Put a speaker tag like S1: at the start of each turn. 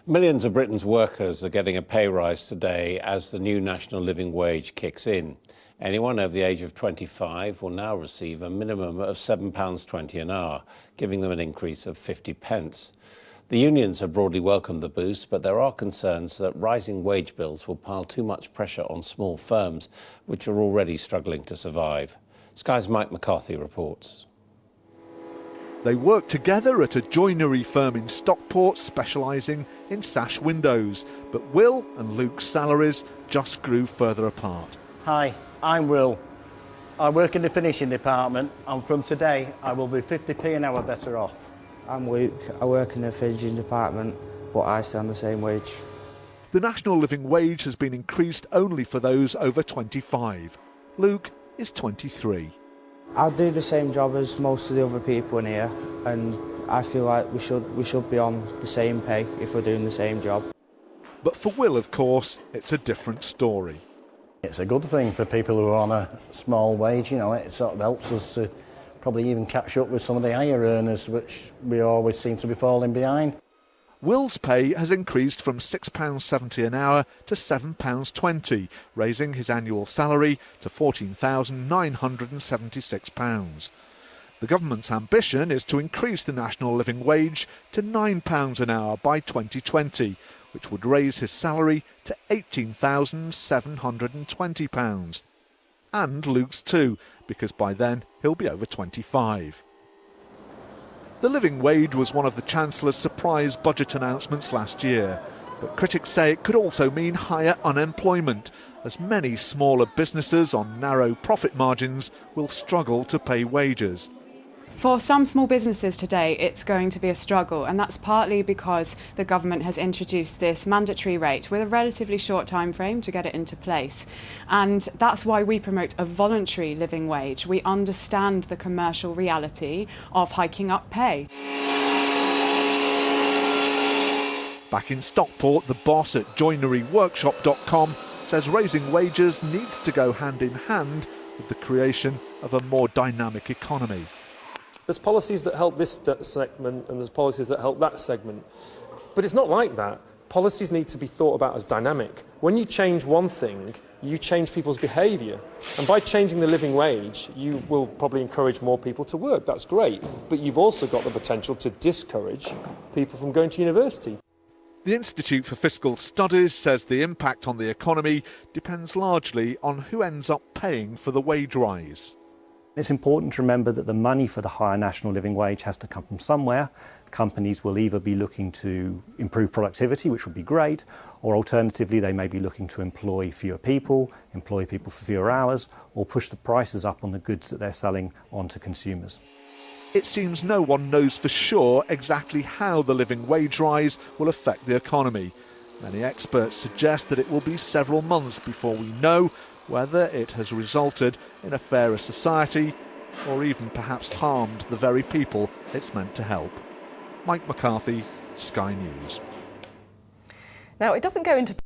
S1: Millions of Britain's workers are getting a pay rise today as the new national living wage kicks in. Anyone over the age of 25 will now receive a minimum of £7.20 an hour, giving them an increase of 50 pence. The unions have broadly welcomed the boost, but there are concerns that rising wage bills will pile too much pressure on small firms, which are already struggling to survive. Sky's Mike McCarthy reports.
S2: They work together at a joinery firm in Stockport specialising in sash windows, but Will and Luke's salaries just grew further apart.
S3: Hi, I'm Will. I work in the finishing department, and from today I will be 50p an hour better off.
S4: I'm Luke. I work in the finishing department, but I stay on the same wage.
S2: The national living wage has been increased only for those over 25. Luke is 23.
S4: I'll do the same job as most of the other people in here, and I feel like we should be on the same pay if we're doing the same job.
S2: But for Will, of course, it's a different story.
S3: It's a good thing for people who are on a small wage, you know, it sort of helps us to probably even catch up with some of the higher earners, which we always seem to be falling behind.
S2: Will's pay has increased from £6.70 an hour to £7.20, raising his annual salary to £14,976. The government's ambition is to increase the national living wage to £9 an hour by 2020, which would raise his salary to £18,720. And Luke's too, because by then he'll be over 25. The living wage was one of the Chancellor's surprise budget announcements last year, but critics say it could also mean higher unemployment, as many smaller businesses on narrow profit margins will struggle to pay wages.
S5: For some small businesses today, it's going to be a struggle, and that's partly because the government has introduced this mandatory rate with a relatively short time frame to get it into place. And that's why we promote a voluntary living wage. We understand the commercial reality of hiking up pay.
S2: Back in Stockport, the boss at Joineryworkshop.com says raising wages needs to go hand in hand with the creation of a more dynamic economy.
S6: There's policies that help this segment and there's policies that help that segment. But it's not like that. Policies need to be thought about as dynamic. When you change one thing, you change people's behaviour. And by changing the living wage, you will probably encourage more people to work. That's great. But you've also got the potential to discourage people from going to university.
S2: The Institute for Fiscal Studies says the impact on the economy depends largely on who ends up paying for the wage rise.
S7: It's important to remember that the money for the higher national living wage has to come from somewhere. Companies will either be looking to improve productivity, which would be great, or alternatively they may be looking to employ fewer people, employ people for fewer hours, or push the prices up on the goods that they're selling on to consumers.
S2: It seems no one knows for sure exactly how the living wage rise will affect the economy. Many experts suggest that it will be several months before we know whether it has resulted in a fairer society or even perhaps harmed the very people it's meant to help. Mike McCarthy, Sky News.
S8: Now, it doesn't go into